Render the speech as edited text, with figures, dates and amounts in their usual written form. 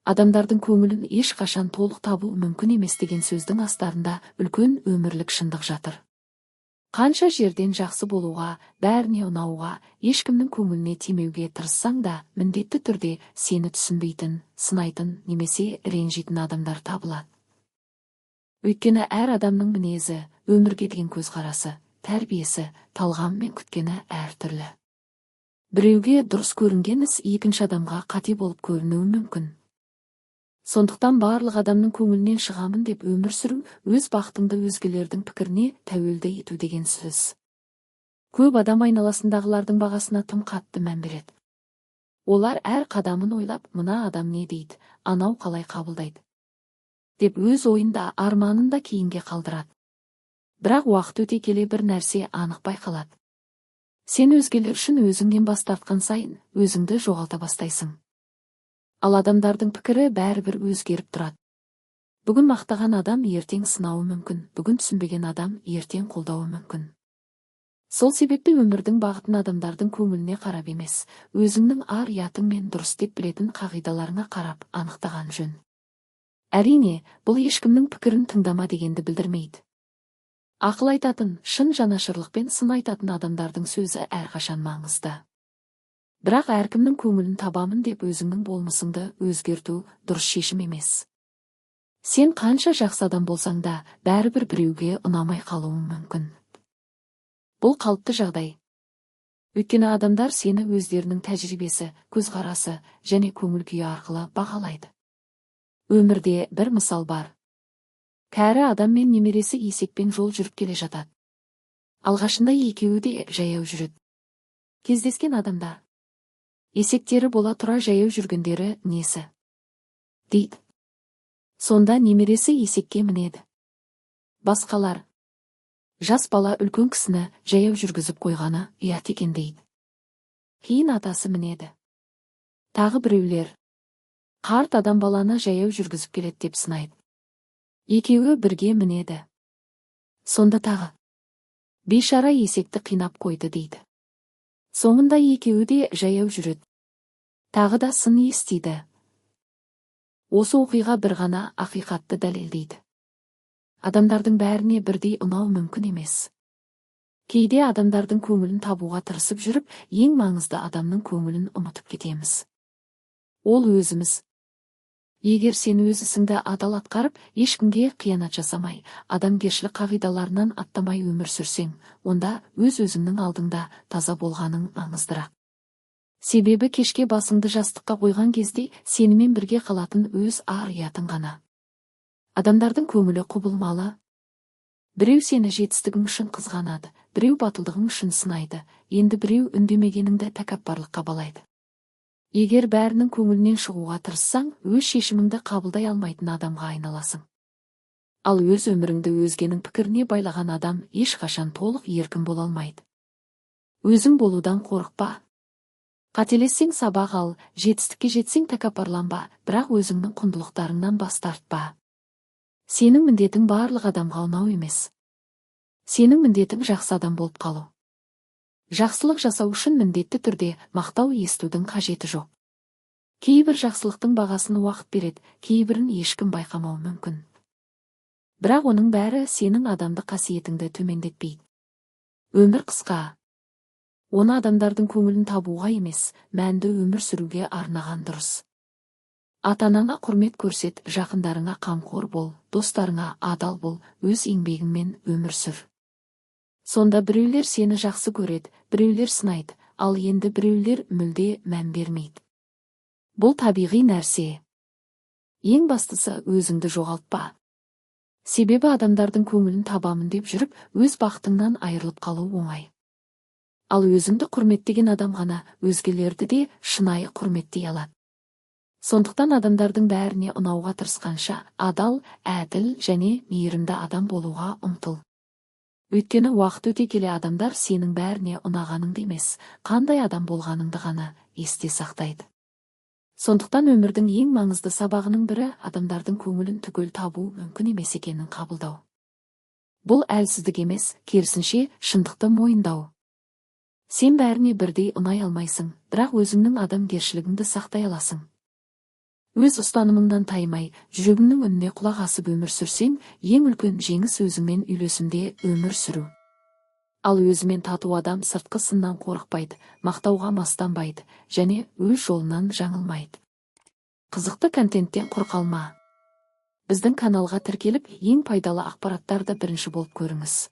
Адамдардың көңілін ешқашан толық табу мүмкін емес деген сөздің астарында үлкен өмірлік шындық жатыр. Қанша жерден жақсы болуға, бәріне ұнауға, ешкімнің көңіліне тимеуге тырыссаң да, міндетті түрде сені түсінбейтін, сынайтын немесе ренжитін адамдар табылады. Өйткені әр адамның мінезі, өмірге деген көзқарасы, тәрбиесі, талғамы мен күткені әртүрлі. Біреуге дұрыс көрінген іс екінші адамға қате болып көрінуі мүмкін. Сондықтан барлық адамның көңілінен шығамын деп өмір сүру, өз бақытыңды өзгелердің пікіріне тәуелді ету деген сөз. Көп адам айналасындағылардың бағасына тым қатты мән береді. Олар әр қадамын ойлап, мына адам не дейді, анау қалай қабылдайды деп өз ойында, арманында кейінге қалдырады. Бірақ уақыт өте келе бір нәрсе анық байқалады. Сен өзгелер үшін өзіңнен бас тартқан сайын, өзіңді жоғалта бастайсың. Ал адамдардың пікірі бәрібір өзгеріп тұрады. Бүгін мақтаған адам ертең сынауы мүмкін, бүгін түсінбеген адам ертең қолдауы мүмкін. Сол себепті өмірдің бағытын адамдардың көңіліне қарап емес, өзіңнің ар-ұятың мен дұрыс деп білетін қағидаларыңа қарап анықтаған жөн. Әрине, бұл ешкімнің пікірін тыңдама дегенді білдірмейді. Ақыл айтатын, шын жанашырлықпен сын айтатын адамдардың сөзі әрқашан маңызды. Бірақ әркімнің көңілін табамын деп өзіңнің болмысыңды өзгерту дұрыс шешім емес. Сен қанша жақсы адам болсаң да, бәрібір біреуге ұнамай қалуың мүмкін. Бұл қалыпты жағдай. Өйткені адамдар сені өздерінің тәжірибесі, көзқарасы және көңіл күйі арқылы бағалайды. Өмірде бір мысал бар. Кәрі адам мен немересі есекпен жол жүріп келе жатады. Алғашында екеуі де жаяу жүреді. Кездескен адамдар: есектері бола тұра жаяу жүргендері несі? дейді. Сонда немересі есекке мінеді. Басқалар: жас бала үлкен кісіні жаяу жүргізіп қойғаны ұят екен дейді. Кейін атасы мінеді. Тағы біреулер: қарт адам баланы жаяу жүргізіп келеді деп сынайды. Екеуі бірге мінеді. Сонда тағы: бейшара есекті қинап қойды дейді. Соңында екеуі де жаяу жүреді. Тағы да сын естиді. Осы оқиға бір ғана ақиқатты дәлелдейді. Адамдардың бәріне бірдей ұнау мүмкін емес. Кейде адамдардың көңілін табуға тырысып жүріп, ең маңызды адамның көңілін ұмытып кетеміз. Ол өзіміз. Егер сен өз ісіңді адал атқарып, ешкімге қиянат жасамай, адамгершілік қағидаларынан аттамай өмір сүрсең, онда өз-өзіңнің алдыңда таза болғаның маңыздырақ. Себебі кешке басыңды жастыққа қойған кезде сенімен бірге қалатын өз ар-ұятың ғана. Адамдардың көңілі құбылмалы. Біреу сені жетістігің үшін қызғанады, біреу батылдығың үшін сынайды, енді біреу үндемегеніңді тәкаппарлыққа балайды. Егер бәрінің көңілінен шығуға тырыссаң, өз шешіміңді қабылдай алмайтын адамға айналасың. Ал өз өміріңді өзгенің пікіріне байлаған адам ешқашан толық еркін бола алмайды. Өзің болудан қорықпа. Қателессең сабақ ал, жетістікке жетсең тәкаппарланба, бірақ өзіңнің құндылықтарыңнан бас тартпа. Сенің міндетің барлық адамға ұнау емес. Сенің міндетің жақсы адам болып қалу. Жақсылық жасау үшін міндетті түрде мақтау естудің қажеті жоқ. Кейбір жақсылықтың бағасын уақыт береді, кейбірін ешкім байқамауы мүмкін. Бірақ оның бәрі сенің адамдық қасиетіңді төмендетпейді. Өмір қысқа. Оны адамдардың көңілін табуға емес, мәнді өмір сүруге арнаған дұрыс. Ата-анаңа құрмет көрсет, жақындарыңа қамқор бол, достарыңа адал бол, өз еңбегіңмен өмір сүр. Сонда біреулер сені жақсы көреді, біреулер сынайды, ал енді біреулер мүлде мән бермейді. Бұл табиғи нәрсе. Ең бастысы өзіңді жоғалтпа. Себебі адамдардың көңілін табамын деп жүріп, өз бақытыңнан айырылып қалу оңай. Ал өзіңді құрметтеген адам ғана өзгелерді де шынайы құрметтей алады. Сондықтан адамдардың бәріне ұнауға тырысқанша, адал, әділ және мейірімді адам болуға ұмтыл. Өйткені уақыт өте келе адамдар сенің бәріне ұнағаныңды емес, қандай адам болғаныңды ғана есте сақтайды. Сондықтан өмірдің ең маңызды сабағының бірі адамдардың көңілін түгел табу мүмкін емес екенін қабылдау. Бұл әлсіздік емес, керісінше шындықты мойындау. Сен бәріне бірдей ұнай алмайсың, бірақ өзіңнің адамгершілігіңді сақтай аласың. Өз ұстанымыңнан таймай, жүрегіңнің үніне құлақ асып өмір сүрсең, ең үлкен жеңіс өзіңмен үйлесімде өмір сүру. Ал өзімен тату адам сыртқы сыннан қорықпайды, мақтауға мастанбайды, және өз жолынан жаңылмайды. Қызықты контенттен құр қалма. Біздің каналға тіркеліп, ең пайдалы ақпараттарды бірінші болып көріңіз.